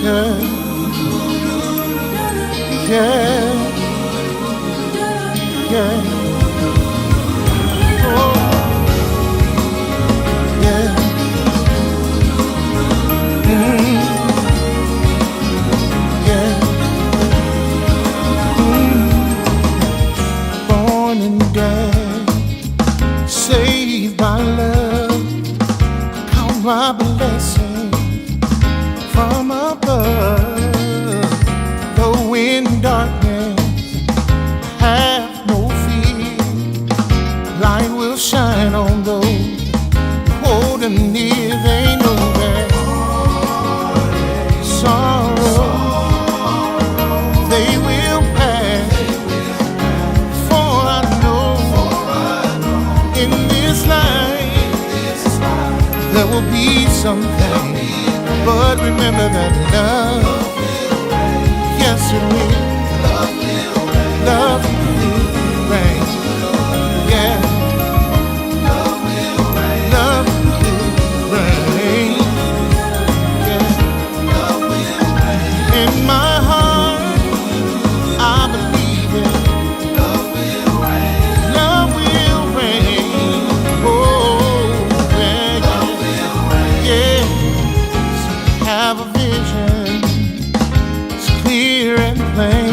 yeah, yeah, yeah. Oh, yeah. Yeah. Born and dead, saved by love. Count my blessing from above. Though in darkness, have no fear. Light will shine on those holding near. They know that sorrow they will pass. For I know in this life there will be something. But remember that love, yes it will. Love will reign. Yeah. Love will reign. Yeah. In my heart, I believe it. Love will reign. Oh, yeah. Yeah. Have a vision. It's clear and plain.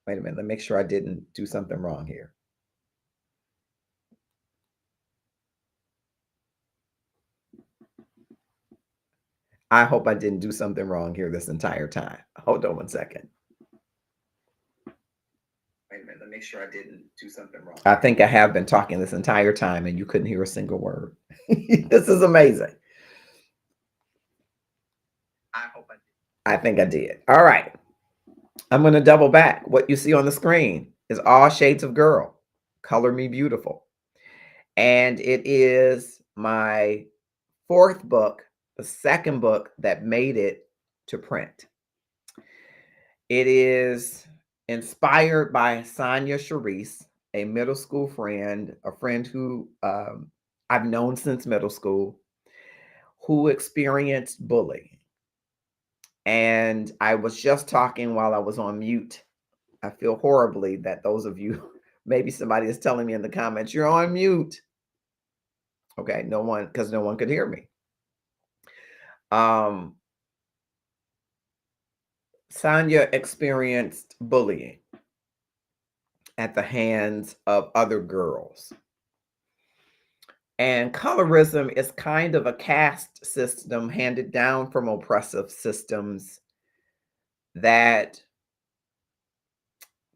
Wait a minute. Let me make sure I didn't do something wrong here. I hope I didn't do something wrong here this entire time. Hold on one second. Wait a minute. Let me make sure I didn't do something wrong. I think I have been talking this entire time and you couldn't hear a single word. This is amazing. I think I did. All right. I'm going to double back. What you see on the screen is All Shades of Girl, Color Me Beautiful. And it is my fourth book, the second book that made it to print. It is inspired by Sonia Charisse, a middle school friend, a friend who I've known since middle school, who experienced bullying. And I was just talking while I was on mute. I feel horribly that those of you, maybe somebody is telling me in the comments, you're on mute. Okay, no one, because no one could hear me. Sonia experienced bullying at the hands of other girls. And colorism is kind of a caste system handed down from oppressive systems that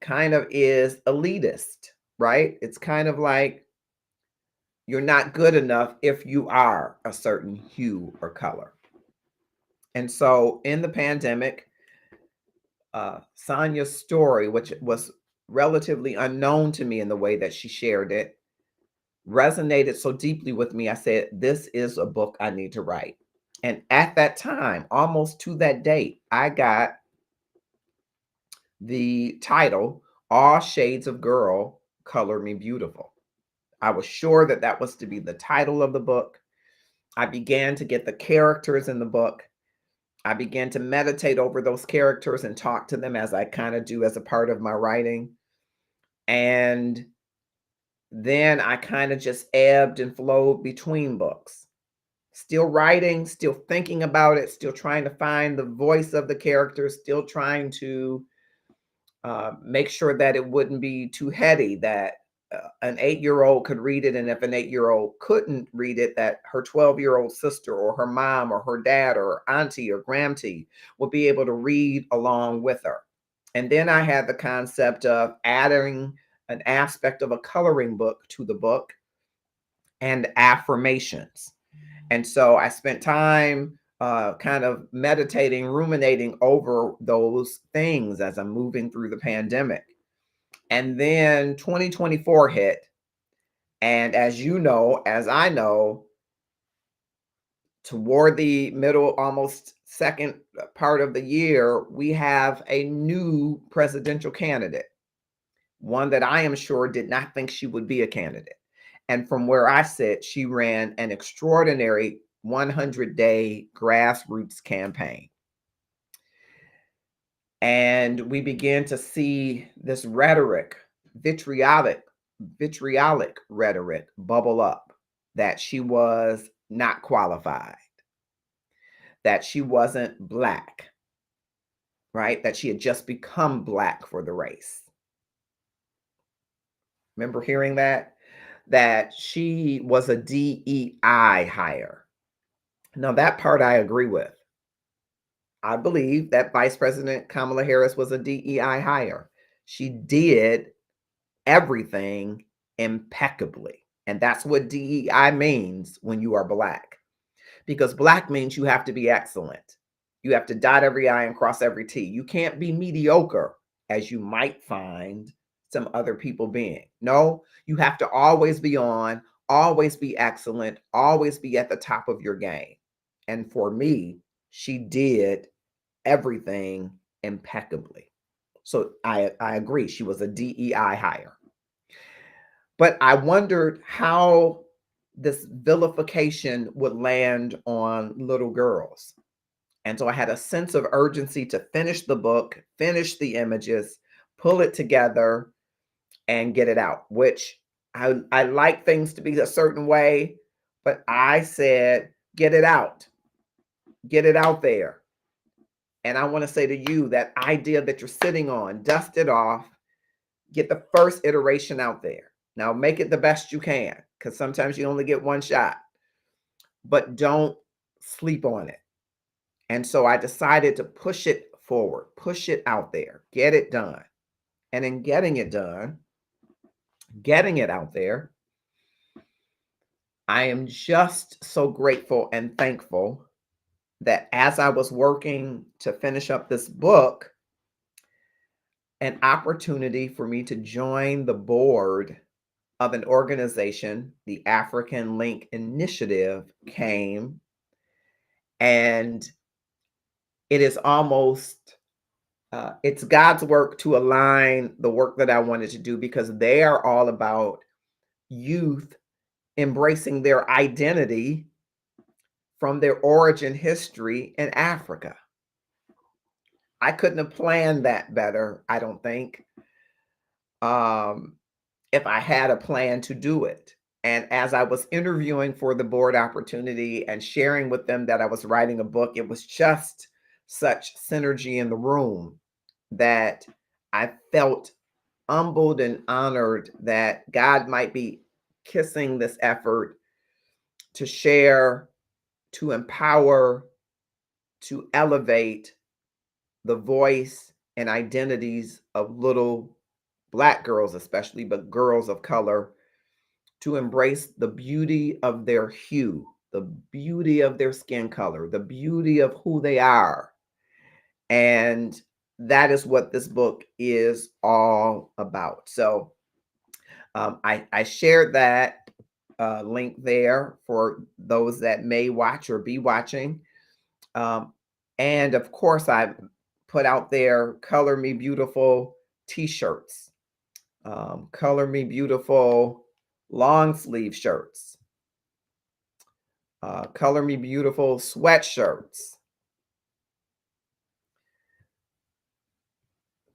kind of is elitist, right? It's kind of like you're not good enough if you are a certain hue or color. And so in the pandemic, Sonia's story, which was relatively unknown to me in the way that she shared it, resonated so deeply with me. I said, this is a book I need to write. And at that time, almost to that date, I got the title, All Shades of Girl, Color Me Beautiful. I was sure that that was to be the title of the book. I began to get the characters in the book. I began to meditate over those characters and talk to them as I kind of do as a part of my writing. And then I kind of just ebbed and flowed between books. Still writing, still thinking about it, still trying to find the voice of the characters, still trying to make sure that it wouldn't be too heady, that an 8-year-old could read it. And if an 8-year-old couldn't read it, that her 12-year-old sister or her mom or her dad or auntie or grandtie would be able to read along with her. And then I had the concept of adding an aspect of a coloring book to the book and affirmations. And so I spent time kind of meditating, ruminating over those things as I'm moving through the pandemic. And then 2024 hit. And as you know, as I know, toward the middle, almost second part of the year, we have a new presidential candidate, one that I am sure did not think she would be a candidate. And from where I sit, she ran an extraordinary 100-day grassroots campaign. And we began to see this rhetoric, vitriolic rhetoric bubble up, that she was not qualified, that she wasn't Black, right? That she had just become Black for the race. Remember hearing that? That she was a DEI hire. Now, that part I agree with. I believe that Vice President Kamala Harris was a DEI hire. She did everything impeccably. And that's what DEI means when you are Black. Because Black means you have to be excellent. You have to dot every I and cross every T. You can't be mediocre, as you might find some other people being. No, you have to always be on, always be excellent, always be at the top of your game. And for me, she did everything impeccably. So I agree, she was a DEI hire. But I wondered how this vilification would land on little girls. And so I had a sense of urgency to finish the book, finish the images, pull it together, and get it out, which I like things to be a certain way, but I said, get it out there. And I want to say to you, that idea that you're sitting on, dust it off Get the first iteration out there. Now make it the best you can, because sometimes you only get one shot, but don't sleep on it. And so I decided to push it forward, push it out there, get it done. And in getting it done, getting it out there, I am just so grateful and thankful that as I was working to finish up this book, an opportunity for me to join the board of an organization, the African Link Initiative, came. And it is almost, it's God's work to align the work that I wanted to do, because they are all about youth embracing their identity from their origin history in Africa. I couldn't have planned that better, I don't think, if I had a plan to do it. And as I was interviewing for the board opportunity and sharing with them that I was writing a book, it was just such synergy in the room that I felt humbled and honored that God might be kissing this effort to share, to empower, to elevate the voice and identities of little Black girls, especially, but girls of color, to embrace the beauty of their hue, the beauty of their skin color, the beauty of who they are. And that is what this book is all about. So I shared that link there for those that may watch or be watching. And of course, I put out there Color Me Beautiful t-shirts, Color Me Beautiful long sleeve shirts, Color Me Beautiful sweatshirts,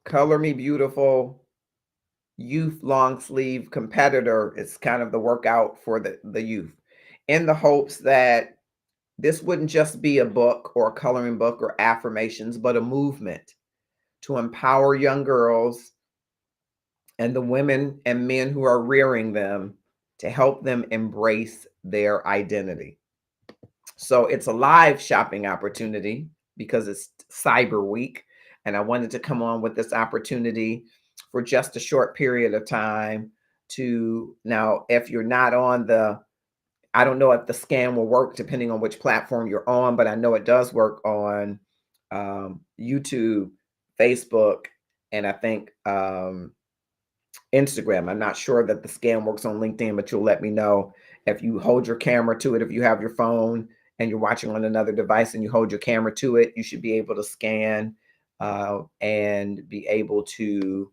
Color Me Beautiful youth long sleeve competitor. It's kind of the workout for the youth, in the hopes that this wouldn't just be a book or a coloring book or affirmations, but a movement to empower young girls and the women and men who are rearing them, to help them embrace their identity. So it's a live shopping opportunity because it's Cyber Week. And I wanted to come on with this opportunity for just a short period of time to, now, if you're not on the, I don't know if the scan will work depending on which platform you're on, but I know it does work on YouTube, Facebook, and I think Instagram. I'm not sure that the scan works on LinkedIn, but you'll let me know if you hold your camera to it. If you have your phone and you're watching on another device and you hold your camera to it, you should be able to scan and be able to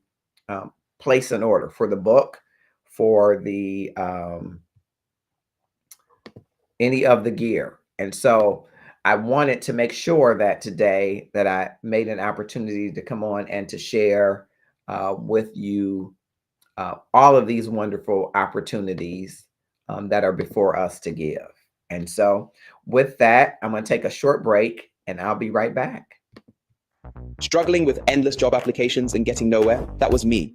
place an order for the book, for the any of the gear. And so I wanted to make sure that today that I made an opportunity to come on and to share with you all of these wonderful opportunities that are before us to give. And so with that, I'm going to take a short break and I'll be right back. Struggling with endless job applications and getting nowhere? That was me.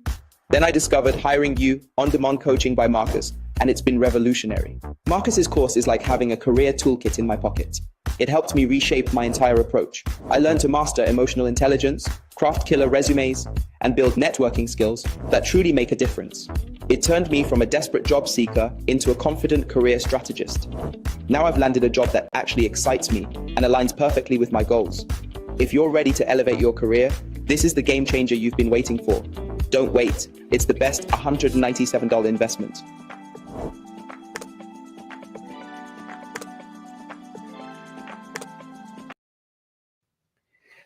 Then I discovered Hiring You on-demand coaching by Marcus, and it's been revolutionary. Marcus's course is like having a career toolkit in my pocket. It helped me reshape my entire approach. I learned to master emotional intelligence, craft killer resumes, and build networking skills that truly make a difference. It turned me from a desperate job seeker into a confident career strategist. Now I've landed a job that actually excites me and aligns perfectly with my goals. If you're ready to elevate your career, this is the game changer you've been waiting for. Don't wait. It's the best $197 investment.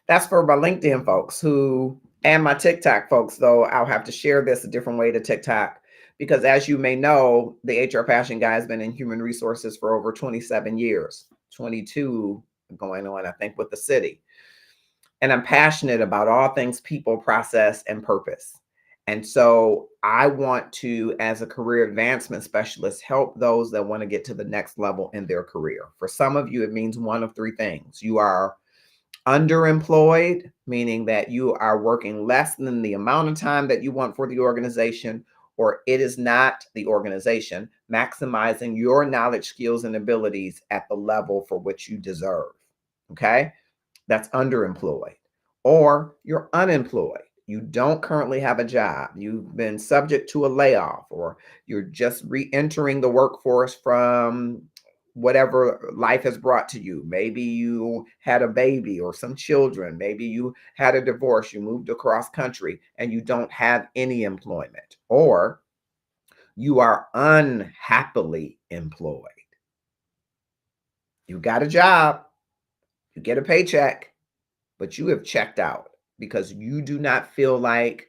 That's for my LinkedIn folks and my TikTok folks, though I'll have to share this a different way to TikTok, because as you may know, the HR Passion Guy has been in human resources for over 27 years, 22 going on, I think, with the city. And I'm passionate about all things people, process, and purpose. And so I want to, as a career advancement specialist, help those that want to get to the next level in their career. For some of you, it means one of three things. You are Underemployed, meaning that you are working less than the amount of time that you want for the organization, or it is not the organization maximizing your knowledge, skills, and abilities at the level for which you deserve. Okay? That's underemployed. Or you're unemployed. You don't currently have a job. You've been subject to a layoff, or you're just re entering the workforce from whatever life has brought to you. Maybe you had a baby or some children. Maybe you had a divorce. You moved across country and you don't have any employment. Or you are unhappily employed. You got a job, you get a paycheck, but you have checked out because you do not feel like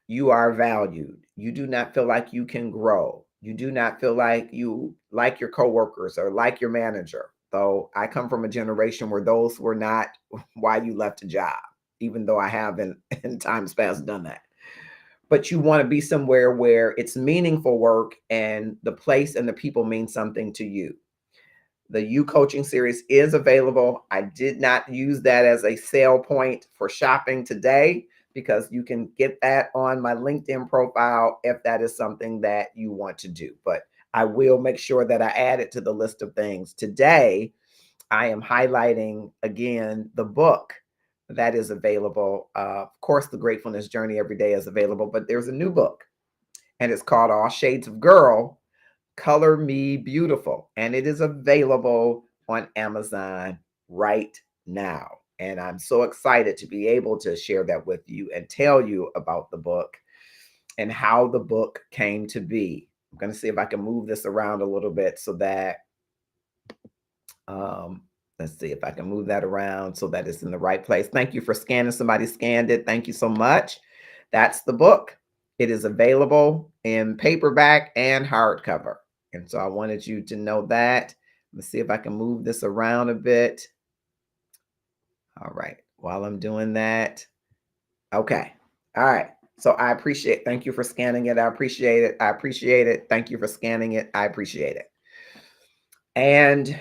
you are valued. You do not feel like you can grow. You do not feel like you like your coworkers or like your manager. Though I come from a generation where those were not why you left a job, even though I have in times past done that. But you want to be somewhere where it's meaningful work and the place and the people mean something to you. The You Coaching series is available. I did not use that as a sale point for shopping today because you can get that on my LinkedIn profile if that is something that you want to do. But I will make sure that I add it to the list of things. Today, I am highlighting again the book that is available. Of course, The Gratefulness Journey Every Day is available, but there's a new book and it's called All Shades of Girl, Color Me Beautiful, and it is available on Amazon right now. And I'm so excited to be able to share that with you and tell you about the book and how the book came to be. I'm going to see if I can move this around a little bit so that, let's see if I can move that around so that it's in the right place. Thank you for scanning. Somebody scanned it. Thank you so much. That's the book. It is available in paperback and hardcover. And so I wanted you to know that. Let's see if I can move this around a bit. All right. While I'm doing that. Okay. All right. So I appreciate, thank you for scanning it. I appreciate it. I appreciate it. Thank you for scanning it. I appreciate it. And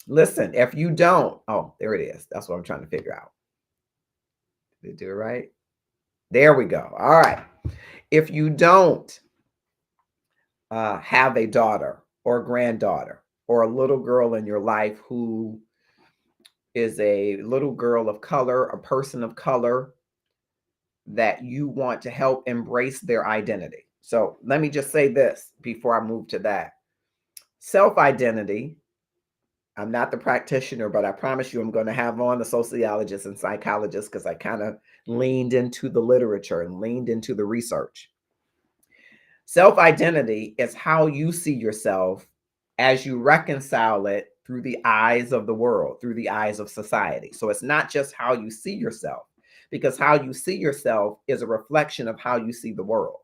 listen, if you don't, oh, there it is. That's what I'm trying to figure out. Did it do it right? There we go. All right. If you don't have a daughter or granddaughter or a little girl in your life who is a little girl of color, a person of color that you want to help embrace their identity. So let me just say this before I move to that. Self-identity, I'm not the practitioner, but I promise you I'm going to have on the sociologists and psychologists because I kind of leaned into the literature and leaned into the research. Self-identity is how you see yourself as you reconcile it through the eyes of the world, through the eyes of society. So it's not just how you see yourself, because how you see yourself is a reflection of how you see the world.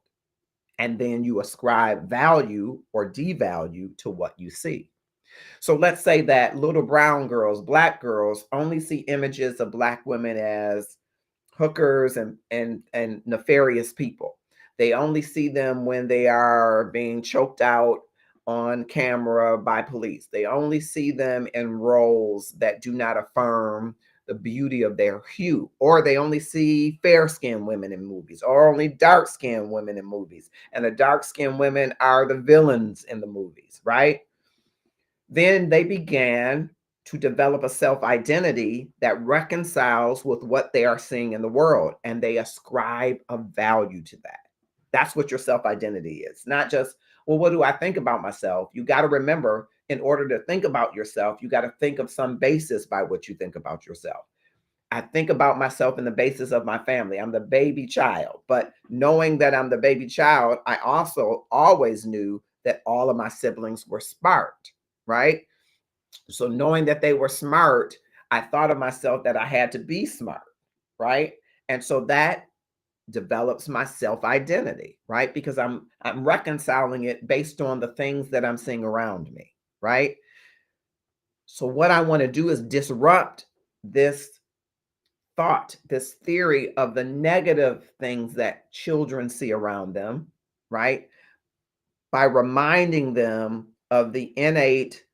And then you ascribe value or devalue to what you see. So let's say that little brown girls, black girls only see images of black women as hookers and nefarious people. They only see them when they are being choked out on camera by police. They only see them in roles that do not affirm the beauty of their hue, or they only see fair-skinned women in movies, or only dark-skinned women in movies. And the dark-skinned women are the villains in the movies, right? Then they began to develop a self-identity that reconciles with what they are seeing in the world, and they ascribe a value to that. That's what your self-identity is. Not just, well, what do I think about myself? You got to remember, in order to think about yourself, you got to think of some basis by what you think about yourself. I think about myself in the basis of my family. I'm the baby child, but knowing that I'm the baby child, I also always knew that all of my siblings were smart, right? So knowing that they were smart, I thought of myself that I had to be smart, right? And so that develops my self-identity, right? Because I'm reconciling it based on the things that I'm seeing around me, right? So what I want to do is disrupt this thought, this theory of the negative things that children see around them, right? By reminding them of the innate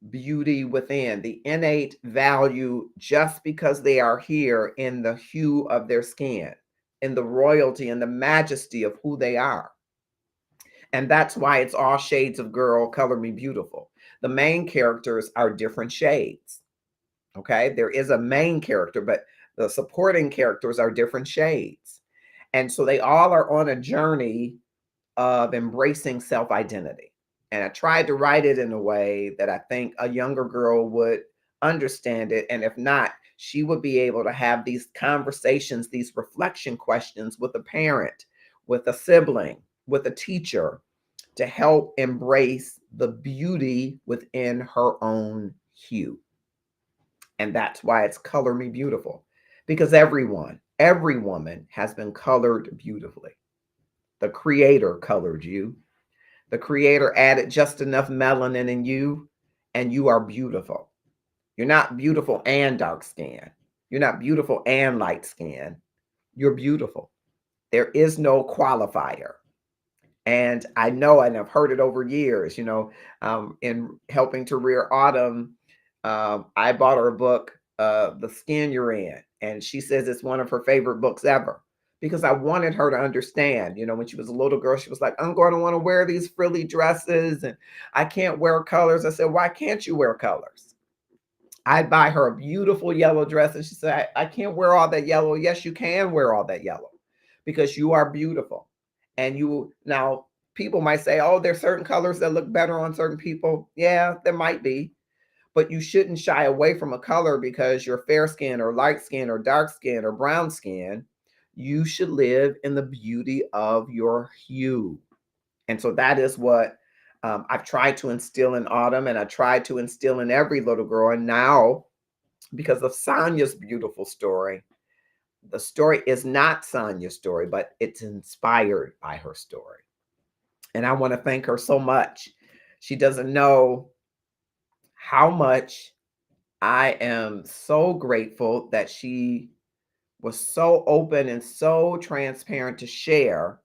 beauty within, the innate value just because they are here in the hue of their skin, in the royalty and the majesty of who they are. And that's why it's all shades of girl, color me beautiful. The main characters are different shades. Okay. There is a main character, but the supporting characters are different shades. And so they all are on a journey of embracing self identity. And I tried to write it in a way that I think a younger girl would understand it. And if not, she would be able to have these conversations, these reflection questions with a parent, with a sibling, with a teacher to help embrace the beauty within her own hue. And that's why it's Color Me Beautiful, because every woman has been colored beautifully. The creator colored you. The creator added just enough melanin in you, and you are beautiful. You're not beautiful and dark skin. You're not beautiful and light skin. You're beautiful. There is no qualifier. And I know, and I've heard it over years, in helping to rear Autumn, I bought her a book, The Skin You're In. And she says it's one of her favorite books ever because I wanted her to understand, when she was a little girl, she was like, I'm going to want to wear these frilly dresses and I can't wear colors. I said, why can't you wear colors? I'd buy her a beautiful yellow dress. And she said, I can't wear all that yellow. Yes, you can wear all that yellow because you are beautiful. And now people might say, oh, there's certain colors that look better on certain people. Yeah, there might be, but you shouldn't shy away from a color because you're fair skin or light skin or dark skin or brown skin. You should live in the beauty of your hue. And so that is what I've tried to instill in Autumn, and I tried to instill in every little girl. And now, because of Sonia's beautiful story, the story is not Sonia's story, but it's inspired by her story. And I want to thank her so much. She doesn't know how much I am so grateful that she was so open and so transparent to share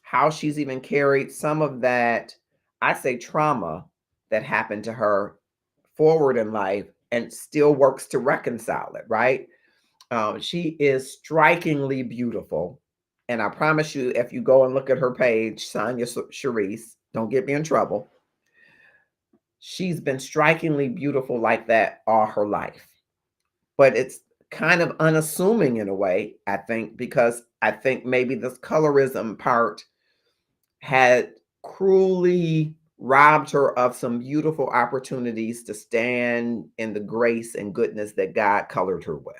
how she's even carried some of that, I say, trauma that happened to her forward in life and still works to reconcile it, right? She is strikingly beautiful. And I promise you, if you go and look at her page, Sonia Charisse, don't get me in trouble. She's been strikingly beautiful like that all her life. But it's kind of unassuming in a way, I think, because I think maybe this colorism part had cruelly robbed her of some beautiful opportunities to stand in the grace and goodness that God colored her with.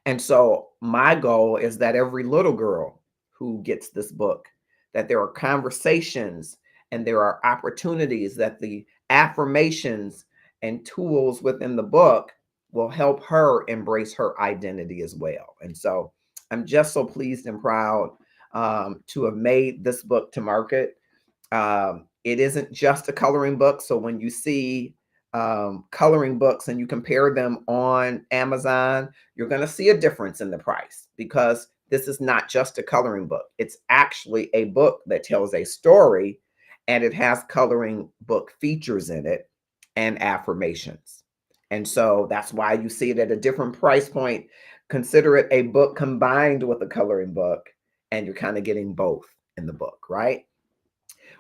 And so my goal is that every little girl who gets this book, that there are conversations and there are opportunities, that the affirmations and tools within the book will help her embrace her identity as well. And so I'm just so pleased and proud to have made this book to market. It isn't just a coloring book. So when you see coloring books and you compare them on Amazon, you're going to see a difference in the price because this is not just a coloring book. It's actually a book that tells a story, and it has coloring book features in it and affirmations. And so that's why you see it at a different price point. Consider it a book combined with a coloring book, and you're kind of getting both in the book, right?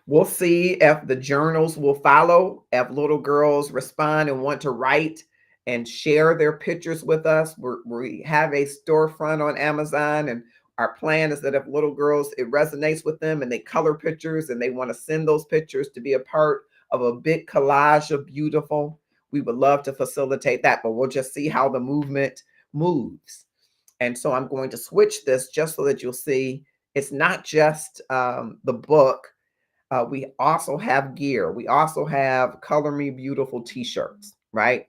We'll see if the journals will follow, if little girls respond and want to write and share their pictures with us. We have a storefront on Amazon, and our plan is that if little girls, it resonates with them and they color pictures and they want to send those pictures to be a part of a big collage of beautiful, we would love to facilitate that, but we'll just see how the movement moves. And so I'm going to switch this just so that you'll see it's not just the book. We also have gear. We also have Color Me Beautiful t-shirts, right?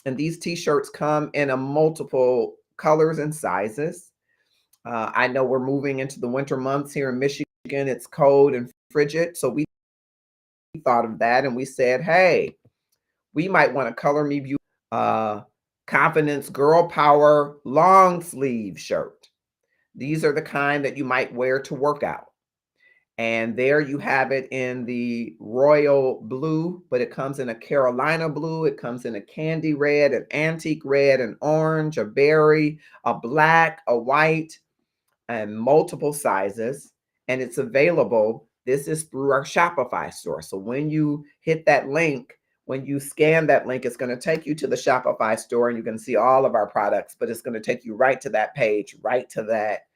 And these t-shirts come in a multiple colors and sizes. I know we're moving into the winter months here in Michigan. It's cold and frigid. So we thought of that and we said, hey, we might want to Color Me Beautiful Confidence Girl Power long sleeve shirt. These are the kind that you might wear to work out. And there you have it in the royal blue, but it comes in a Carolina blue. It comes in a candy red, an antique red, an orange, a berry, a black, a white, and multiple sizes. And it's available. This is through our Shopify store. So when you hit that link, when you scan that link, it's going to take you to the Shopify store and you can see all of our products, but it's going to take you right to that page, right to that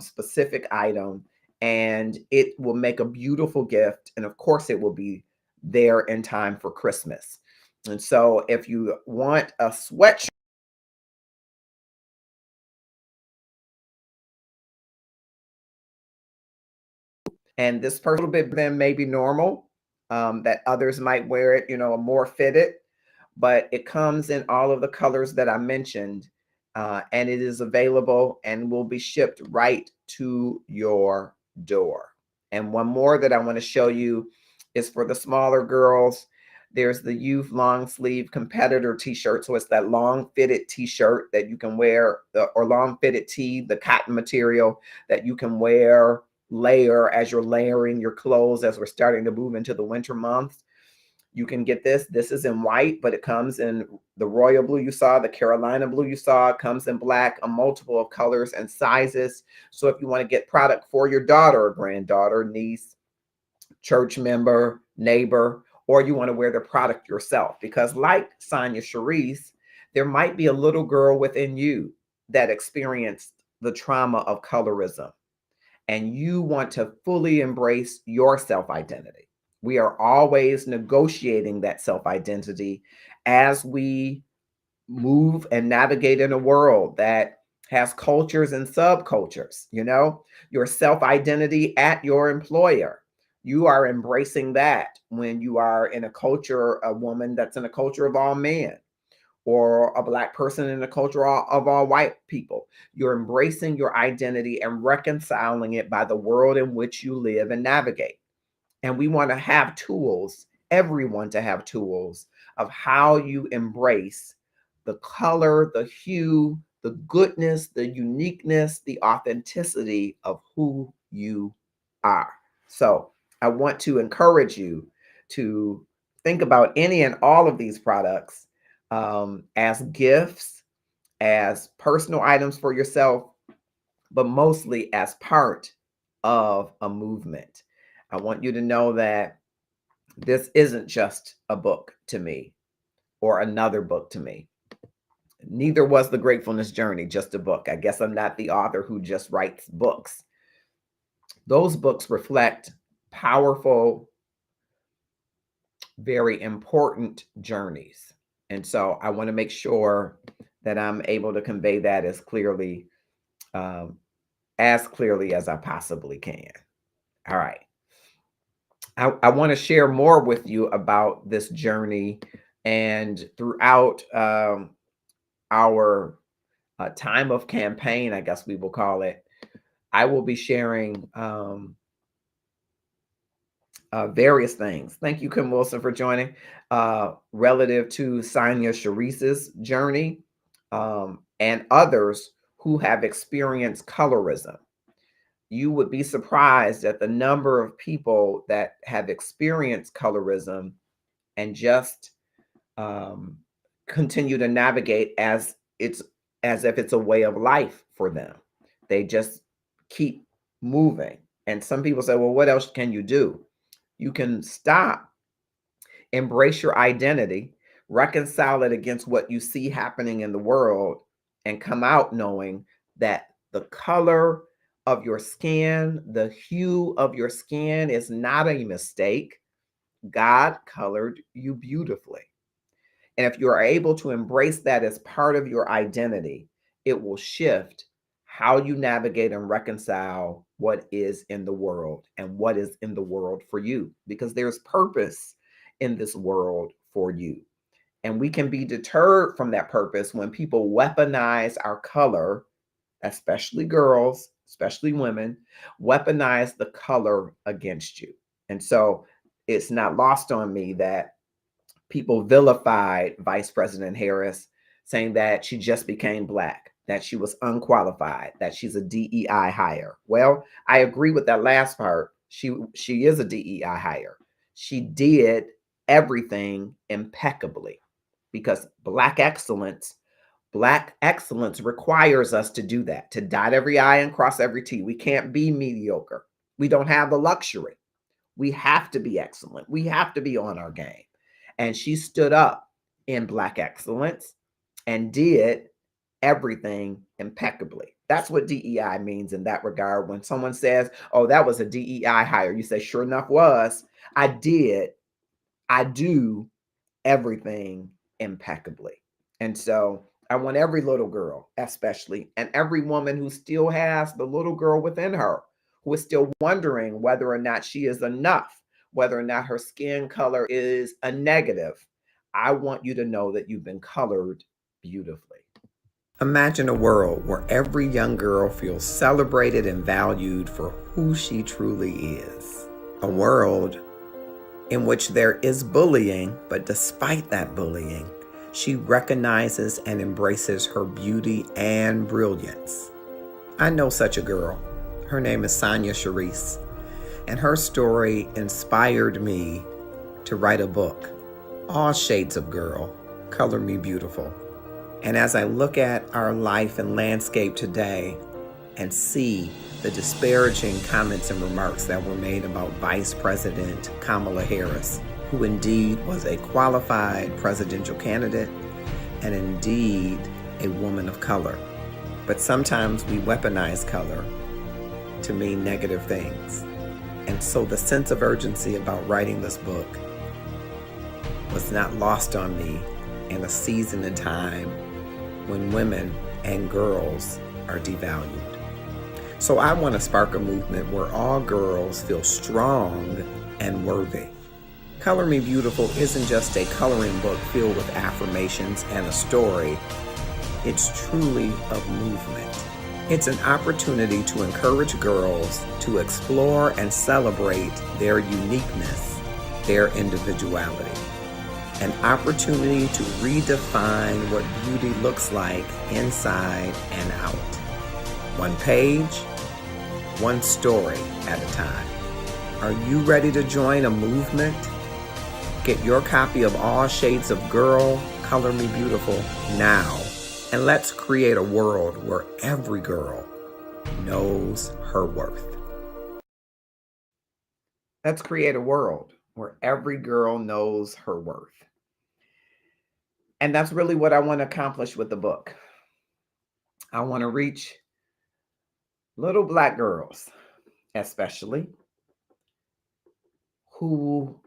specific item, and it will make a beautiful gift. And of course, it will be there in time for Christmas. And so if you want a sweatshirt, and this person a little bit than maybe normal, that others might wear it, a more fitted, but it comes in all of the colors that I mentioned, and it is available and will be shipped right to your door. And one more that I want to show you is for the smaller girls. There's the youth long sleeve competitor t-shirt. So it's that long fitted t-shirt that you can wear, or long fitted tee, the cotton material that you can wear, layer as you're layering your clothes as we're starting to move into the winter months. You can get this. This is in white, but it comes in the royal blue you saw, the Carolina blue you saw. It comes in black, a multiple of colors and sizes. So if you want to get product for your daughter or granddaughter, niece, church member, neighbor, or you want to wear the product yourself, because like Sonia Charisse, there might be a little girl within you that experienced the trauma of colorism, and you want to fully embrace your self-identity. We are always negotiating that self-identity as we move and navigate in a world that has cultures and subcultures. Your self-identity at your employer, you are embracing that when you are in a culture, a woman that's in a culture of all men, or a Black person in a culture of all white people. You're embracing your identity and reconciling it by the world in which you live and navigate. And we want to have tools, everyone to have tools of how you embrace the color, the hue, the goodness, the uniqueness, the authenticity of who you are. So I want to encourage you to think about any and all of these products as gifts, as personal items for yourself, but mostly as part of a movement. I want you to know that this isn't just a book to me or another book to me. Neither was The Gratefulness Journey just a book. I guess I'm not the author who just writes books. Those books reflect powerful, very important journeys. And so I want to make sure that I'm able to convey that as clearly as I possibly can. All right. I want to share more with you about this journey, and throughout our time of campaign, I guess we will call it, I will be sharing various things. Thank you, Kim Wilson, for joining. Relative to Sonia Charisse's journey, and others who have experienced colorism. You would be surprised at the number of people that have experienced colorism and just continue to navigate as if it's a way of life for them. They just keep moving. And some people say, well, what else can you do? You can stop, embrace your identity, reconcile it against what you see happening in the world, and come out knowing that the color of your skin, the hue of your skin is not a mistake. God colored you beautifully. And if you are able to embrace that as part of your identity, it will shift how you navigate and reconcile what is in the world and what is in the world for you, because there's purpose in this world for you. And we can be deterred from that purpose when people weaponize our color, especially girls, especially women, weaponize the color against you. And so it's not lost on me that people vilified Vice President Harris, saying that she just became Black, that she was unqualified, that she's a DEI hire. Well, I agree with that last part. She is a DEI hire. She did everything impeccably because Black excellence requires us to do that, to dot every I and cross every T. We can't be mediocre. We don't have the luxury. We have to be excellent. We have to be on our game. And she stood up in Black excellence and did everything impeccably. That's what DEI means in that regard. When someone says, oh, that was a DEI hire, you say, sure enough was. I do everything impeccably. And so I want every little girl, especially, and every woman who still has the little girl within her, who is still wondering whether or not she is enough, whether or not her skin color is a negative. I want you to know that you've been colored beautifully. Imagine a world where every young girl feels celebrated and valued for who she truly is. A world in which there is bullying, but despite that bullying, she recognizes and embraces her beauty and brilliance. I know such a girl. Her name is Sonia Charisse, and her story inspired me to write a book, All Shades of Girl, Color Me Beautiful. And as I look at our life and landscape today and see the disparaging comments and remarks that were made about Vice President Kamala Harris, who indeed was a qualified presidential candidate and indeed a woman of color. But sometimes we weaponize color to mean negative things. And so the sense of urgency about writing this book was not lost on me in a season and time when women and girls are devalued. So I want to spark a movement where all girls feel strong and worthy. Color Me Beautiful isn't just a coloring book filled with affirmations and a story. It's truly a movement. It's an opportunity to encourage girls to explore and celebrate their uniqueness, their individuality. An opportunity to redefine what beauty looks like inside and out. One page, one story at a time. Are you ready to join a movement? Get your copy of All Shades of Girl, Color Me Beautiful now. And let's create a world where every girl knows her worth. Let's create a world where every girl knows her worth. And that's really what I want to accomplish with the book. I want to reach little Black girls, especially, who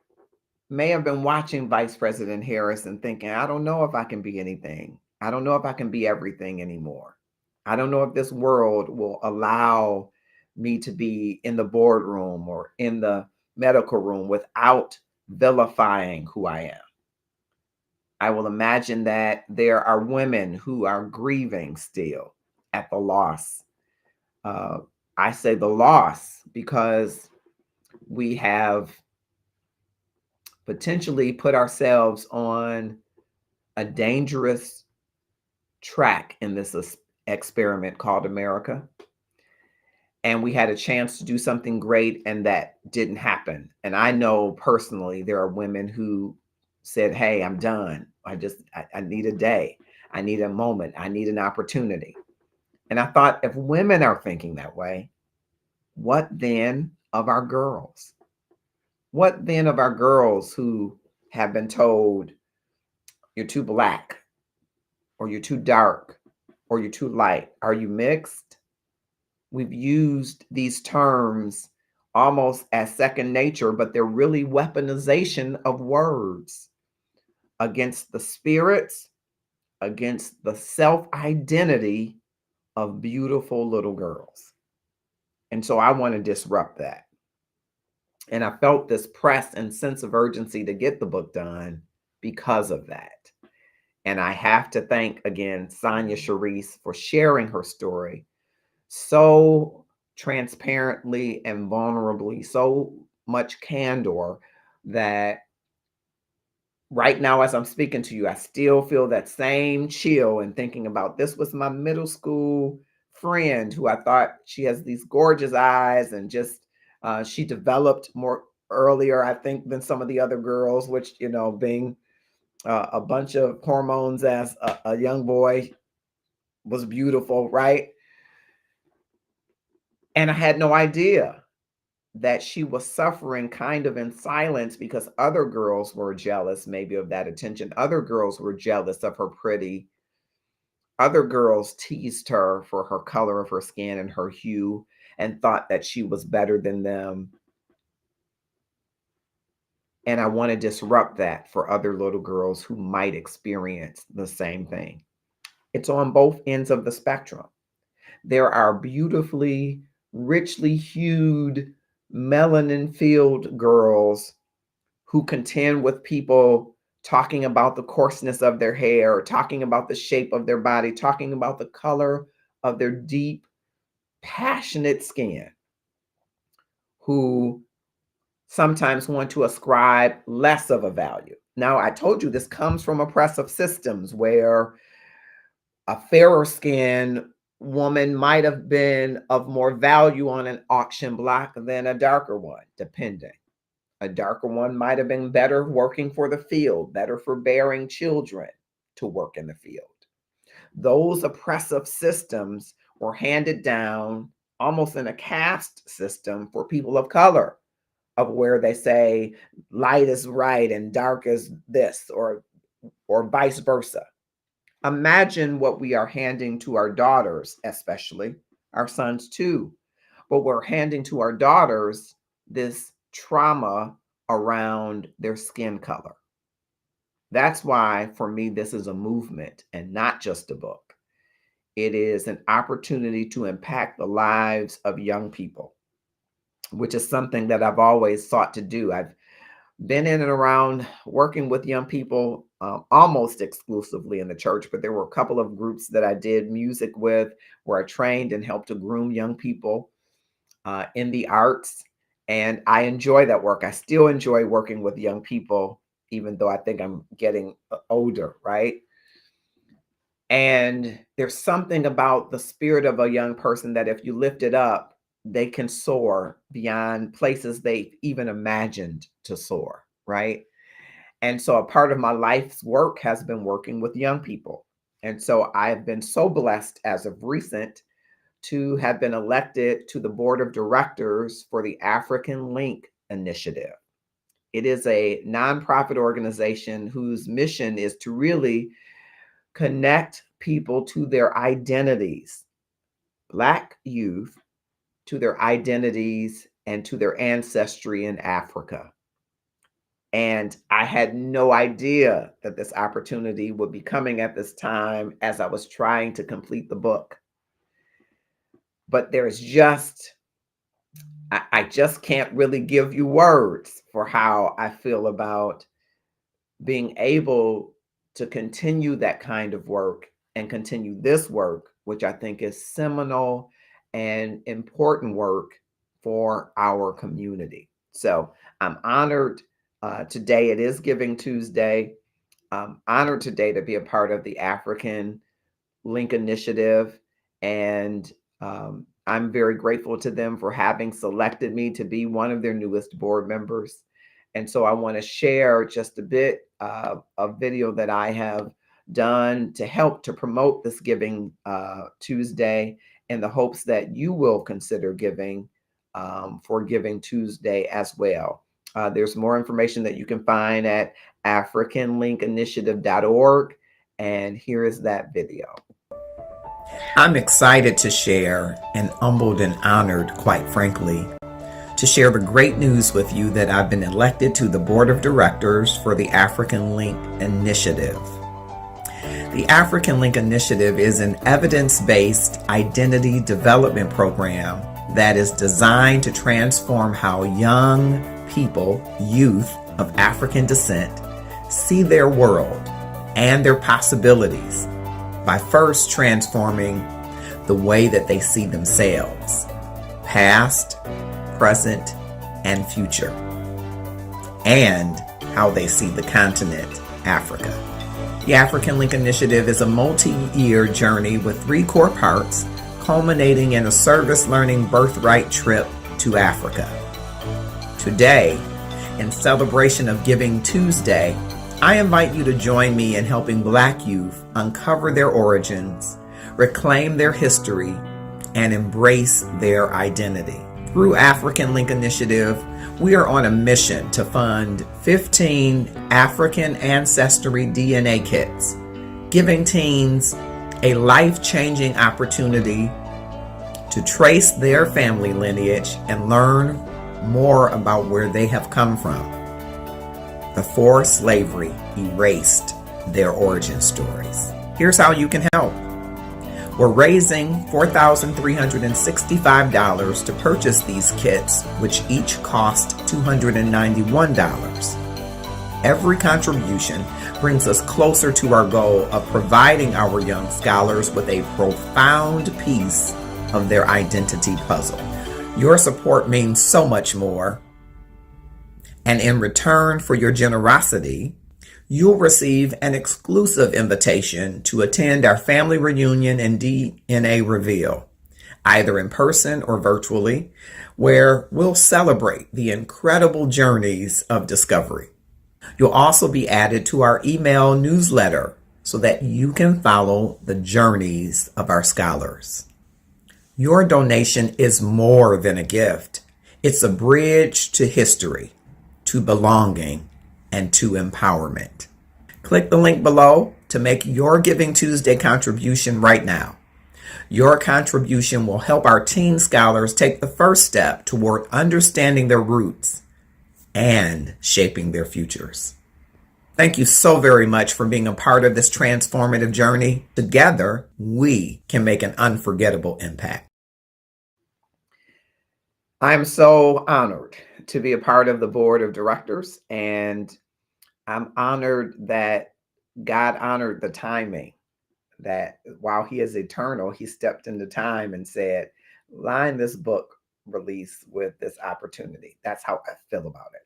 may have been watching Vice President Harris and thinking, I don't know if I can be anything. I don't know if I can be everything anymore. I don't know if this world will allow me to be in the boardroom or in the medical room without vilifying who I am. I will imagine that there are women who are grieving still at the loss. I say the loss because we have potentially put ourselves on a dangerous track in this experiment called America. And we had a chance to do something great, and that didn't happen. And I know personally there are women who said, hey, I'm done. I need a day. I need a moment. I need an opportunity. And I thought, if women are thinking that way, what then of our girls? What then of our girls who have been told, you're too Black, or you're too dark, or you're too light? Are you mixed? We've used these terms almost as second nature, but they're really weaponization of words against the spirits, against the self-identity of beautiful little girls. And so I want to disrupt that. And I felt this press and sense of urgency to get the book done because of that. And I have to thank again Sonia Charisse for sharing her story so transparently and vulnerably, so much candor that right now, as I'm speaking to you, I still feel that same chill and thinking about, this was my middle school friend who I thought she has these gorgeous eyes and just She developed more earlier, I think, than some of the other girls, which, being a bunch of hormones as a young boy was beautiful, right? And I had no idea that she was suffering kind of in silence because other girls were jealous, maybe, of that attention. Other girls were jealous of her pretty. Other girls teased her for her color of her skin and her hue and thought that she was better than them. And I want to disrupt that for other little girls who might experience the same thing. It's on both ends of the spectrum. There are beautifully, richly hued, melanin-filled girls who contend with people talking about the coarseness of their hair, talking about the shape of their body, talking about the color of their deep, passionate skin, who sometimes want to ascribe less of a value. Now, I told you this comes from oppressive systems where a fairer skinned woman might have been of more value on an auction block than a darker one, depending. A darker one might have been better working for the field, better for bearing children to work in the field. Those oppressive systems were handed down almost in a caste system for people of color, of where they say light is right and dark is this, or vice versa. Imagine what we are handing to our daughters, especially our sons too. But we're handing to our daughters this trauma around their skin color. That's why, for me, this is a movement and not just a book. It is an opportunity to impact the lives of young people, which is something that I've always sought to do. I've been in and around working with young people almost exclusively in the church, but there were a couple of groups that I did music with where I trained and helped to groom young people in the arts. And I enjoy that work. I still enjoy working with young people, even though I think I'm getting older, right? And there's something about the spirit of a young person that if you lift it up, they can soar beyond places they even imagined to soar, right? And so a part of my life's work has been working with young people. And so I've been so blessed as of recent to have been elected to the board of directors for the African Link Initiative. It is a nonprofit organization whose mission is to really connect people to their identities, Black youth, to their identities and to their ancestry in Africa. And I had no idea that this opportunity would be coming at this time as I was trying to complete the book. But there's just, I just can't really give you words for how I feel about being able to continue that kind of work and continue this work, which I think is seminal and important work for our community. So I'm honored today. It is Giving Tuesday. I'm honored today to be a part of the African Link Initiative. And I'm very grateful to them for having selected me to be one of their newest board members. And so I want to share just a bit of a video that I have done to help to promote this Giving Tuesday, in the hopes that you will consider giving for Giving Tuesday as well. There's more information that you can find at africanlinkinitiative.org. And here is that video. I'm excited to share, and humbled and honored, quite frankly, to share the great news with you that I've been elected to the board of directors for the African Link Initiative. The African Link Initiative is an evidence-based identity development program that is designed to transform how young people, youth of African descent, see their world and their possibilities by first transforming the way that they see themselves, past, present, and future, and how they see the continent, Africa. The African Link Initiative is a multi-year journey with 3 core parts, culminating in a service learning birthright trip to Africa. Today, in celebration of Giving Tuesday, I invite you to join me in helping Black youth uncover their origins, reclaim their history, and embrace their identity. Through African Link Initiative, we are on a mission to fund 15 African ancestry DNA kits, giving teens a life-changing opportunity to trace their family lineage and learn more about where they have come from before slavery erased their origin stories. Here's how you can help. We're raising $4,365 to purchase these kits, which each cost $291. Every contribution brings us closer to our goal of providing our young scholars with a profound piece of their identity puzzle. Your support means so much more. And in return for your generosity, you'll receive an exclusive invitation to attend our family reunion and DNA reveal, either in person or virtually, where we'll celebrate the incredible journeys of discovery. You'll also be added to our email newsletter so that you can follow the journeys of our scholars. Your donation is more than a gift. It's a bridge to history, to belonging, and to empowerment. Click the link below to make your Giving Tuesday contribution right now. Your contribution will help our teen scholars take the first step toward understanding their roots and shaping their futures. Thank you so very much for being a part of this transformative journey. Together, we can make an unforgettable impact. I'm so honored to be a part of the board of directors, and I'm honored that God honored the timing, that while he is eternal, he stepped into time and said, line this book release with this opportunity. That's how I feel about it.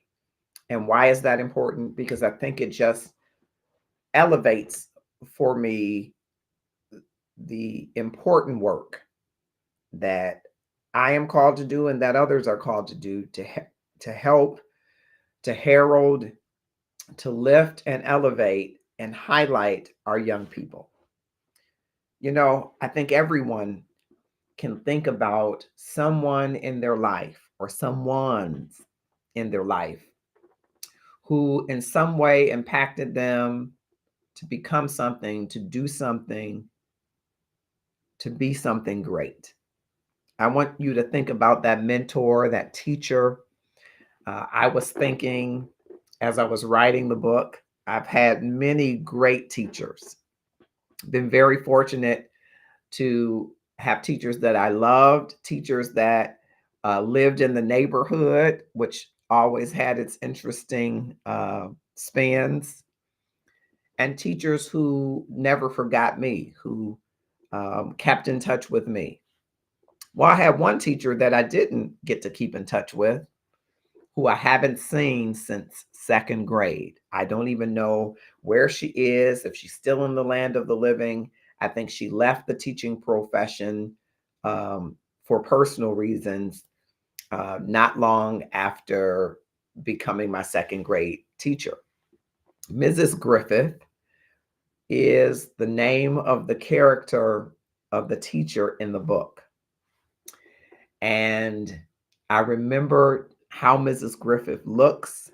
And why is that important? Because I think it just elevates for me the important work that I am called to do and that others are called to do to help, to herald, to lift and elevate and highlight our young people. You know, I think everyone can think about someone in their life or someone's in their life who in some way impacted them to become something, to do something, to be something great. I want you to think about that mentor, that teacher. I was thinking as I was writing the book, I've had many great teachers. Been very fortunate to have teachers that I loved, teachers that lived in the neighborhood, which always had its interesting spans, and teachers who never forgot me, who kept in touch with me. Well, I had one teacher that I didn't get to keep in touch with, who I haven't seen since second grade. I don't even know where she is, if she's still in the land of the living. I think she left the teaching profession for personal reasons not long after becoming my second grade teacher. Mrs. Griffith is the name of the character of the teacher in the book. And I remember how Mrs. Griffith looks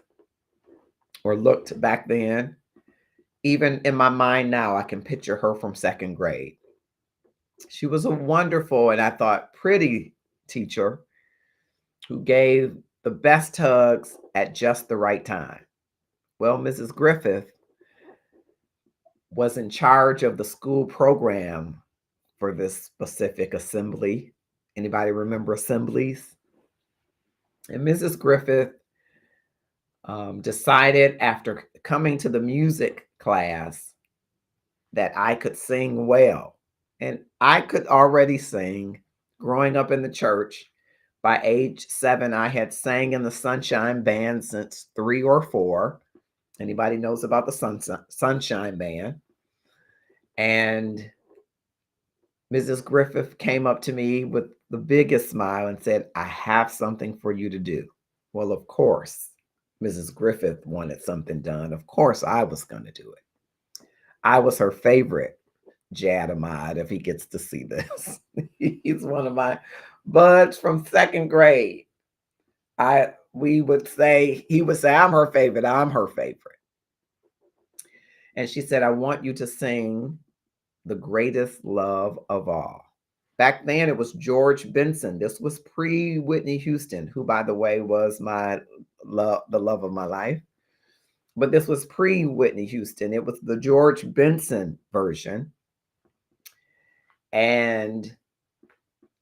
or looked back then. Even in my mind now, I can picture her from second grade. She was a wonderful, and I thought pretty teacher who gave the best hugs at just the right time. Well, Mrs. Griffith was in charge of the school program for this specific assembly. Anybody remember assemblies? And Mrs. Griffith decided after coming to the music class that I could sing well. And I could already sing growing up in the church. By age 7, I had sang in the Sunshine Band since 3 or 4. Anybody knows about the Sunshine Band? And Mrs. Griffith came up to me with the biggest smile and said, I have something for you to do. Well, of course, Mrs. Griffith wanted something done. Of course, I was going to do it. I was her favorite Jadamide, if he gets to see this. He's one of my buds from second grade. He would say, I'm her favorite. I'm her favorite. And she said, I want you to sing The Greatest Love of All. Back then, it was George Benson. This was pre Whitney Houston, who, by the way, was my love, the love of my life. But this was pre Whitney Houston. It was the George Benson version. And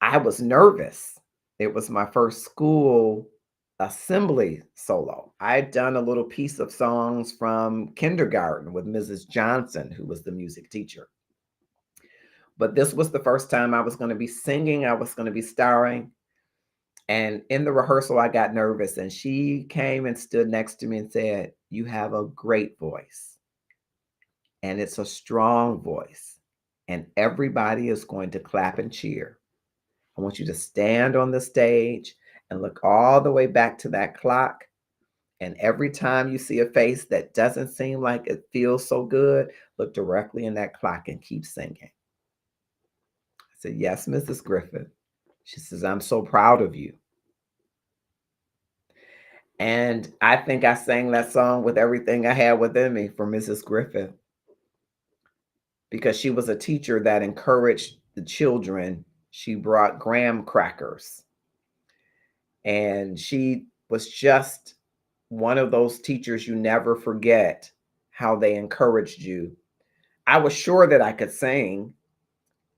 I was nervous. It was my first school assembly solo. I'd done a little piece of songs from kindergarten with Mrs. Johnson, who was the music teacher. But this was the first time I was going to be singing, I was going to be starring. And in the rehearsal, I got nervous, and she came and stood next to me and said, "You have a great voice, and it's a strong voice, and everybody is going to clap and cheer. I want you to stand on the stage and look all the way back to that clock. And every time you see a face that doesn't seem like it feels so good, look directly in that clock and keep singing." I said, "Yes, Mrs. Griffith." She says, "I'm so proud of you." And I think I sang that song with everything I had within me for Mrs. Griffith, because she was a teacher that encouraged the children. She brought graham crackers, and she was just one of those teachers you never forget how they encouraged you. I was sure that I could sing,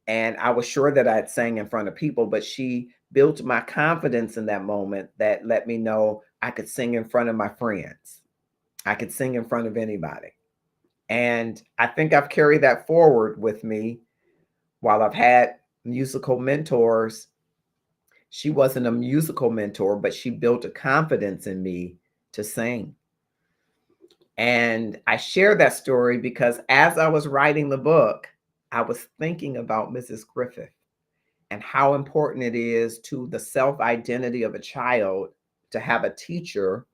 and I was sure that I'd sang in front of people, but she built my confidence in that moment that let me know I could sing in front of my friends. I could sing in front of anybody. And I think I've carried that forward with me while I've had musical mentors. She wasn't a musical mentor, but she built a confidence in me to sing. And I share that story because as I was writing the book, I was thinking about Mrs. Griffith and how important it is to the self-identity of a child to have a teacher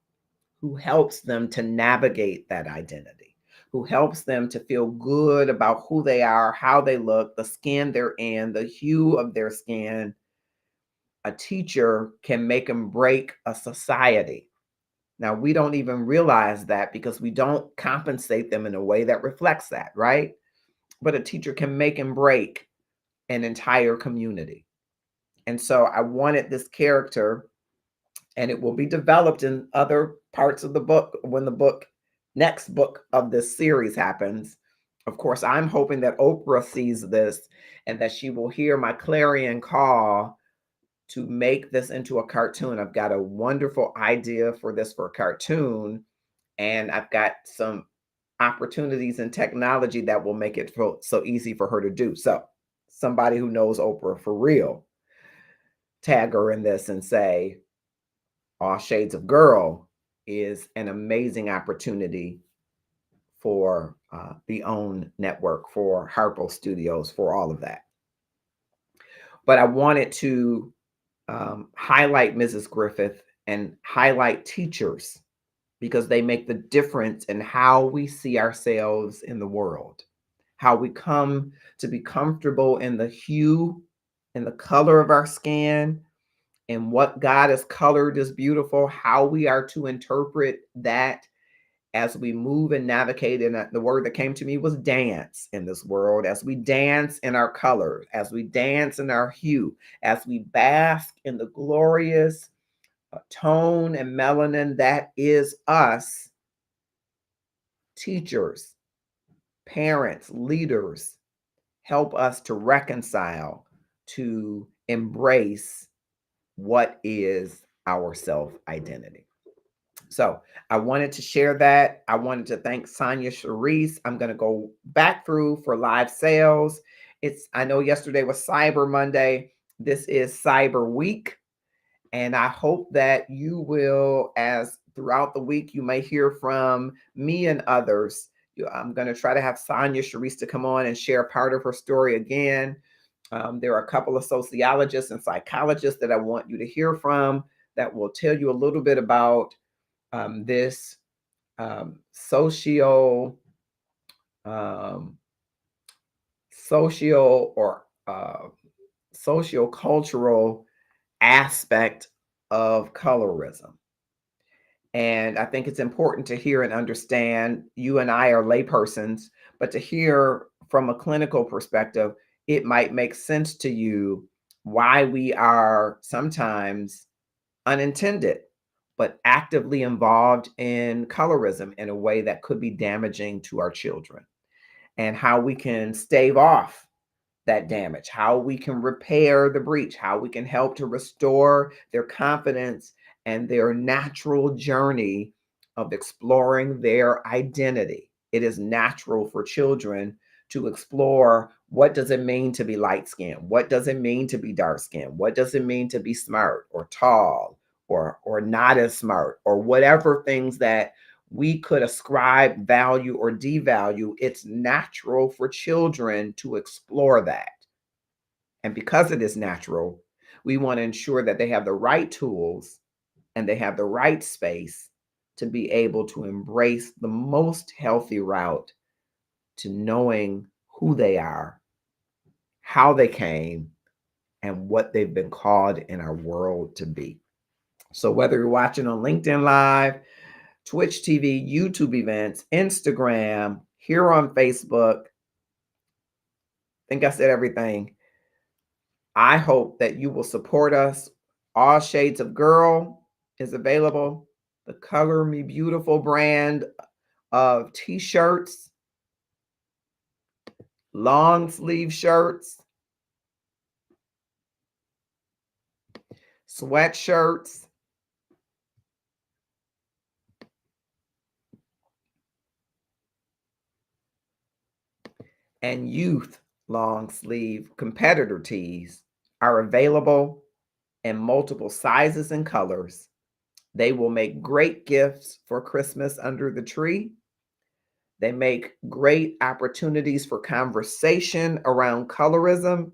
who helps them to navigate that identity, who helps them to feel good about who they are, how they look, the skin they're in, the hue of their skin. A teacher can make and break a society. Now, we don't even realize that because we don't compensate them in a way that reflects that, right? But a teacher can make and break an entire community. And so I wanted this character, and it will be developed in other parts of the book when the next book of this series happens. Of course, I'm hoping that Oprah sees this and that she will hear my clarion call to make this into a cartoon. I've got a wonderful idea for this for a cartoon, and I've got some opportunities in technology that will make it so easy for her to do. So somebody who knows Oprah for real, tag her in this and say, All Shades of Girl is an amazing opportunity for the OWN network, for Harpo Studios, for all of that. But I wanted to highlight Mrs. Griffith and highlight teachers because they make the difference in how we see ourselves in the world, how we come to be comfortable in the hue and the color of our skin, and what God has colored is beautiful, how we are to interpret that as we move and navigate. And the word that came to me was dance in this world, as we dance in our colors, as we dance in our hue, as we bask in the glorious tone and melanin that is us. Teachers, parents, leaders help us to reconcile, to embrace what is our self-identity. So I wanted to share that. I wanted to thank Sonia Charisse. I'm going to go back through for live sales. I know yesterday was Cyber Monday. This is Cyber Week. And I hope that you will, as throughout the week, you may hear from me and others. I'm going to try to have Sonia Charisse to come on and share part of her story again. There are a couple of sociologists and psychologists that I want you to hear from that will tell you a little bit about this socio social or sociocultural aspect of colorism. And I think it's important to hear and understand. You and I are laypersons, but to hear from a clinical perspective, it might make sense to you why we are sometimes unintended, but actively involved in colorism in a way that could be damaging to our children, and how we can stave off that damage, how we can repair the breach, how we can help to restore their confidence and their natural journey of exploring their identity. It is natural for children to explore, what does it mean to be light skinned? What does it mean to be dark skinned? What does it mean to be smart or tall or not as smart, or whatever things that we could ascribe value or devalue. It's natural for children to explore that. And because it is natural, we want to ensure that they have the right tools and they have the right space to be able to embrace the most healthy route to knowing who they are, how they came, and what they've been called in our world to be. So whether you're watching on LinkedIn Live, Twitch TV, YouTube events, Instagram, here on Facebook, I think I said everything. I hope that you will support us. All Shades of Girl is available. The Color Me Beautiful brand of t-shirts, long sleeve shirts, sweatshirts, and youth long sleeve competitor tees are available in multiple sizes and colors. They will make great gifts for Christmas under the tree. They make great opportunities for conversation around colorism.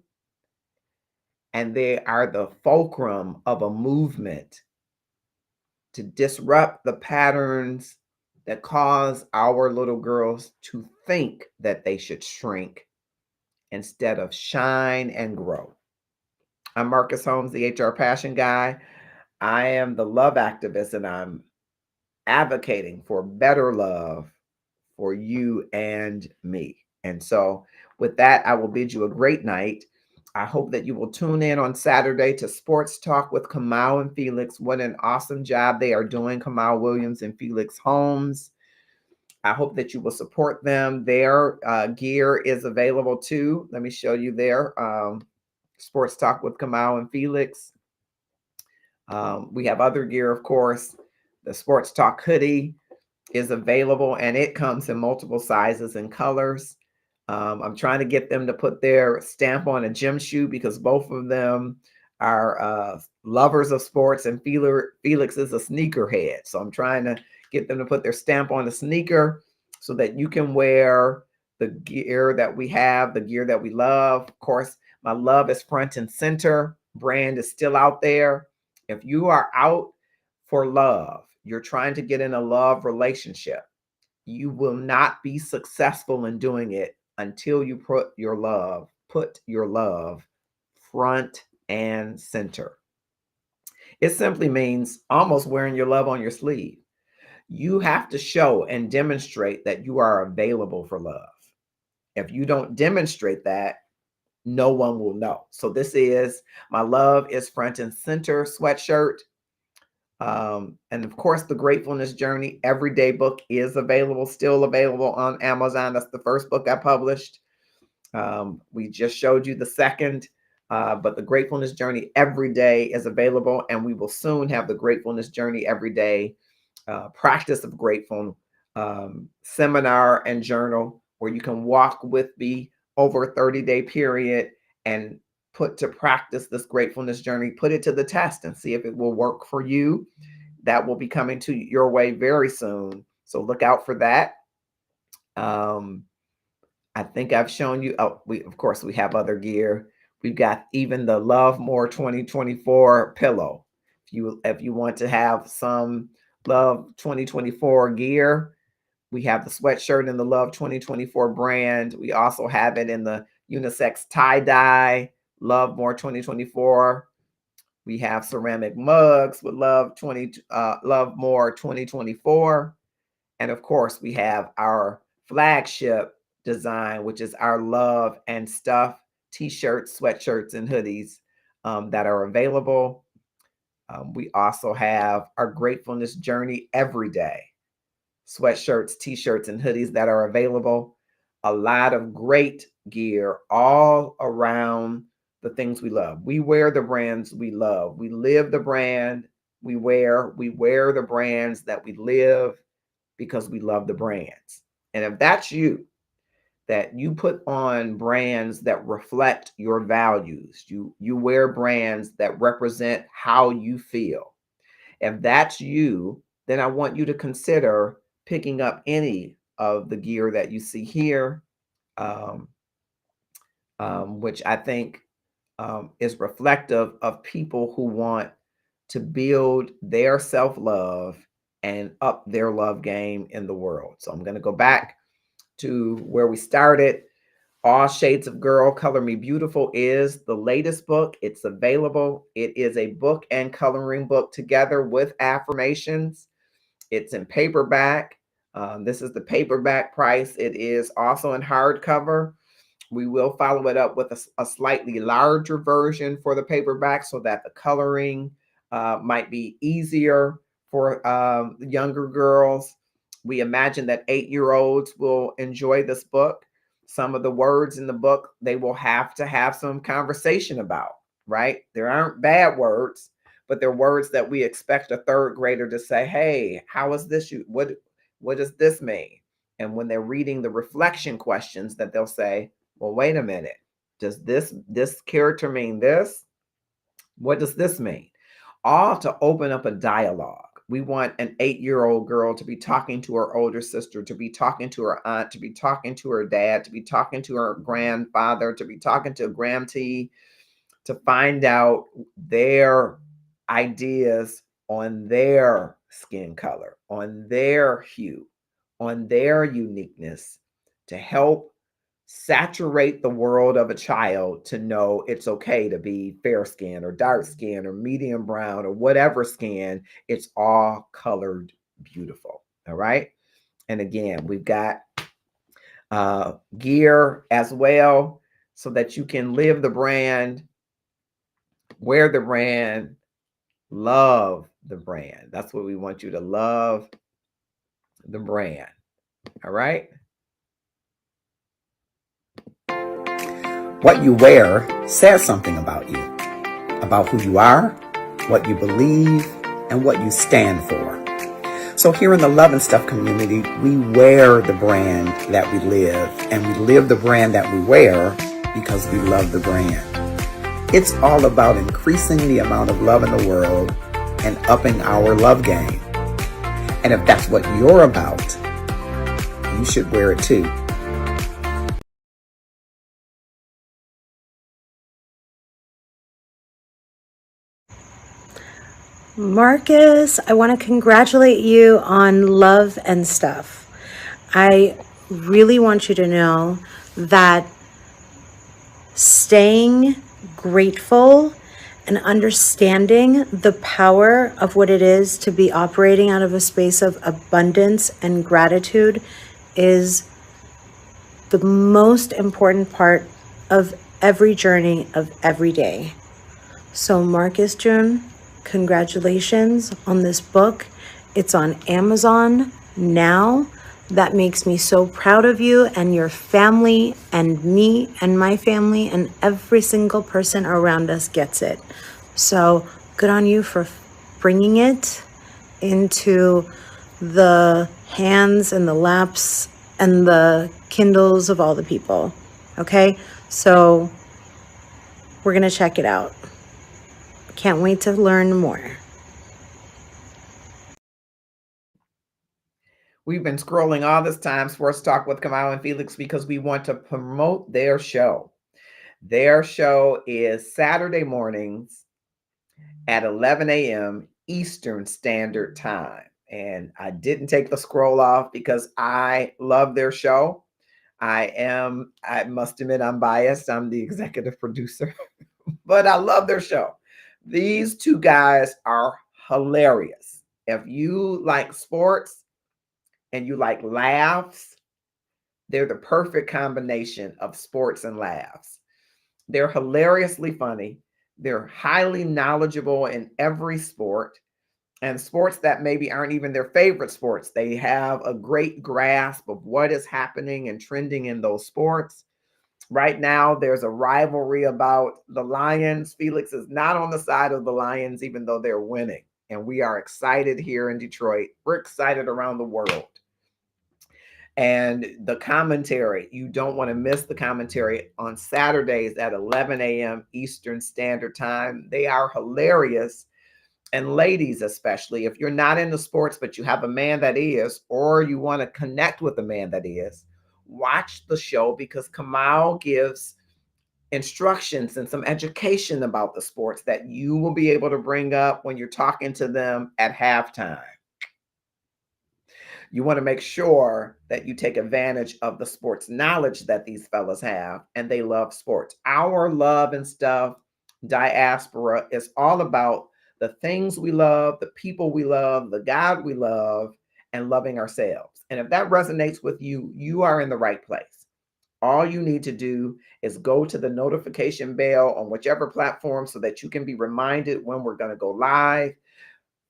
And they are the fulcrum of a movement to disrupt the patterns that cause our little girls to think that they should shrink instead of shine and grow. I'm Marcus Holmes, the HR Passion Guy. I am the love activist, and I'm advocating for better love for you and me. And so, with that, I will bid you a great night. I hope that you will tune in on Saturday to Sports Talk with Kamau and Felix. What an awesome job they are doing, Kamau Williams and Felix Holmes. I hope that you will support them. Their gear is available too. Let me show you their Sports Talk with Kamau and Felix. We have other gear, of course. The Sports Talk hoodie is available, and it comes in multiple sizes and colors. I'm trying to get them to put their stamp on a gym shoe because both of them are lovers of sports, and Felix is a sneakerhead. So I'm trying to get them to put their stamp on a sneaker so that you can wear the gear that we have, the gear that we love. Of course, my love is front and center. Brand is still out there. If you are out for love, you're trying to get in a love relationship, you will not be successful in doing it until you put your love front and center. It simply means almost wearing your love on your sleeve. You have to show and demonstrate that you are available for love. If you don't demonstrate that, no one will know. So this is my love is front and center sweatshirt. And of course, the Gratefulness Journey Everyday book is still available on Amazon. That's the first book I published. We just showed you the second, but the Gratefulness Journey Everyday is available, and we will soon have the Gratefulness Journey Everyday Practice of Grateful seminar and journal, where you can walk with me over a 30-day period and put to practice this gratefulness journey, put it to the test and see if it will work for you. That will be coming to your way very soon. So look out for that. I think I've shown you, we have other gear. We've got even the Love More 2024 pillow. If you want to have some Love 2024 gear, we have the sweatshirt in the Love 2024 brand. We also have it in the unisex tie-dye Love More 2024. We have ceramic mugs with Love More 2024. And of course, we have our flagship design, which is our Love and Stuff t-shirts, sweatshirts, and hoodies that are available. We also have our Gratefulness Journey every day sweatshirts, t-shirts, and hoodies that are available. A lot of great gear all around the things we love. We wear the brands we love. We live the brand we wear. We wear the brands that we live because we love the brands. And if that's you, that you put on brands that reflect your values, you wear brands that represent how you feel. If that's you, then I want you to consider picking up any of the gear that you see here, um, which I think is reflective of people who want to build their self-love and up their love game in the world. So I'm going to go back to where we started. All Shades of Girl, Color Me Beautiful is the latest book. It's available. It is a book and coloring book together with affirmations. It's in paperback. This is the paperback price. It is also in hardcover. We will follow it up with a slightly larger version for the paperback so that the coloring might be easier for younger girls. We imagine that 8-year-olds will enjoy this book. Some of the words in the book, they will have to have some conversation about, right? There aren't bad words, but they're words that we expect a third grader to say, hey, how is this? What does this mean? And when they're reading the reflection questions, that they'll say, well, wait a minute. Does this character mean this? What does this mean? All to open up a dialogue. We want an 8-year-old girl to be talking to her older sister, to be talking to her aunt, to be talking to her dad, to be talking to her grandfather, to be talking to a grandtee, to find out their ideas on their skin color, on their hue, on their uniqueness, to help saturate the world of a child to know it's okay to be fair skin or dark skin or medium brown or whatever skin. It's all colored beautiful. All right. And again, we've got gear as well so that you can live the brand, wear the brand, love the brand. That's what we want you to love the brand. All right. What you wear says something about you, about who you are, what you believe, and what you stand for. So here in the Love and Stuff community, we wear the brand that we live, and we live the brand that we wear because we love the brand. It's all about increasing the amount of love in the world and upping our love game. And if that's what you're about, you should wear it too. Marcus, I want to congratulate you on Love and Stuff. I really want you to know that staying grateful and understanding the power of what it is to be operating out of a space of abundance and gratitude is the most important part of every journey of every day. So Marcus June, congratulations on this book. It's on Amazon now. That makes me so proud of you and your family and me and my family, and every single person around us gets it. So good on you for bringing it into the hands and the laps and the Kindles of all the people. Okay, so we're gonna check it out. Can't wait to learn more. We've been scrolling all this time, Sports Talk with Kamau and Felix, because we want to promote their show. Their show is Saturday mornings at 11 a.m. Eastern Standard Time. And I didn't take the scroll off because I love their show. I must admit, I'm biased. I'm the executive producer, but I love their show. These two guys are hilarious. If you like sports and you like laughs, they're the perfect combination of sports and laughs. They're hilariously funny. They're highly knowledgeable in every sport, and sports that maybe aren't even their favorite sports. They have a great grasp of what is happening and trending in those sports. Right now, there's a rivalry about the Lions. Felix is not on the side of the Lions, even though they're winning. And we are excited here in Detroit. We're excited around the world. And the commentary, you don't want to miss the commentary on Saturdays at 11 a.m. Eastern Standard Time. They are hilarious. And ladies, especially, if you're not into sports, but you have a man that is, or you want to connect with a man that is, watch the show because Kamal gives instructions and some education about the sports that you will be able to bring up when you're talking to them at halftime. You want to make sure that you take advantage of the sports knowledge that these fellas have, and they love sports. Our love and stuff diaspora is all about the things we love, the people we love, the God we love, and loving ourselves. And if that resonates with you, you are in the right place. All you need to do is go to the notification bell on whichever platform so that you can be reminded when we're going to go live.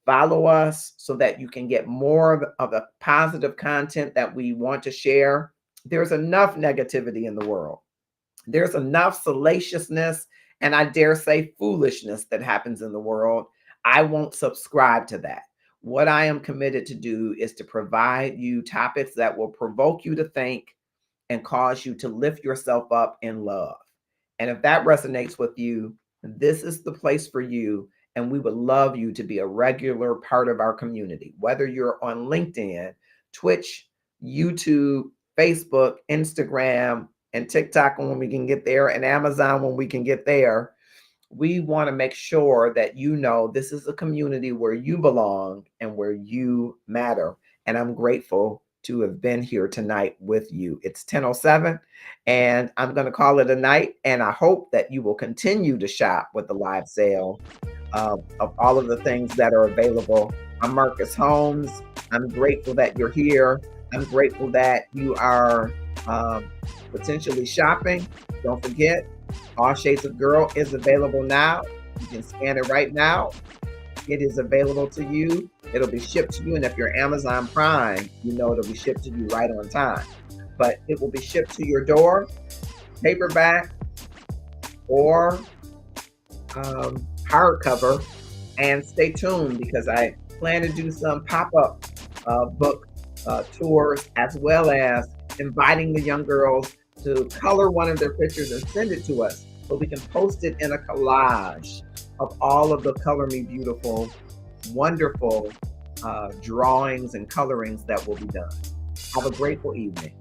Follow us so that you can get more of the positive content that we want to share. There's enough negativity in the world. There's enough salaciousness and I dare say foolishness that happens in the world. I won't subscribe to that. What I am committed to do is to provide you topics that will provoke you to think and cause you to lift yourself up in love. And if that resonates with you, this is the place for you. And we would love you to be a regular part of our community, whether you're on LinkedIn, Twitch, YouTube, Facebook, Instagram, and TikTok when we can get there, and Amazon when we can get there. We want to make sure that you know this is a community where you belong and where you matter. And I'm grateful to have been here tonight with you. It's 10:07 and I'm going to call it a night. And I hope that you will continue to shop with the live sale of all of the things that are available. I'm Marcus Holmes. I'm grateful that you're here. I'm grateful that you are potentially shopping. Don't forget, All Shades of Girl is available now. You can scan it right now. It is available to you. It'll be shipped to you. And if you're Amazon Prime, you know it'll be shipped to you right on time. But it will be shipped to your door, paperback or hardcover. And stay tuned because I plan to do some pop-up book tours, as well as inviting the young girls to color one of their pictures and send it to us so we can post it in a collage of all of the Color Me Beautiful, wonderful drawings and colorings that will be done. Have a grateful evening.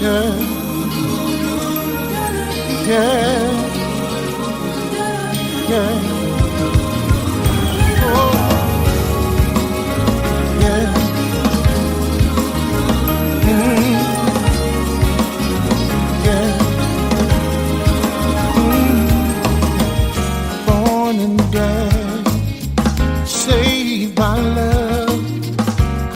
yeah, yeah, yeah.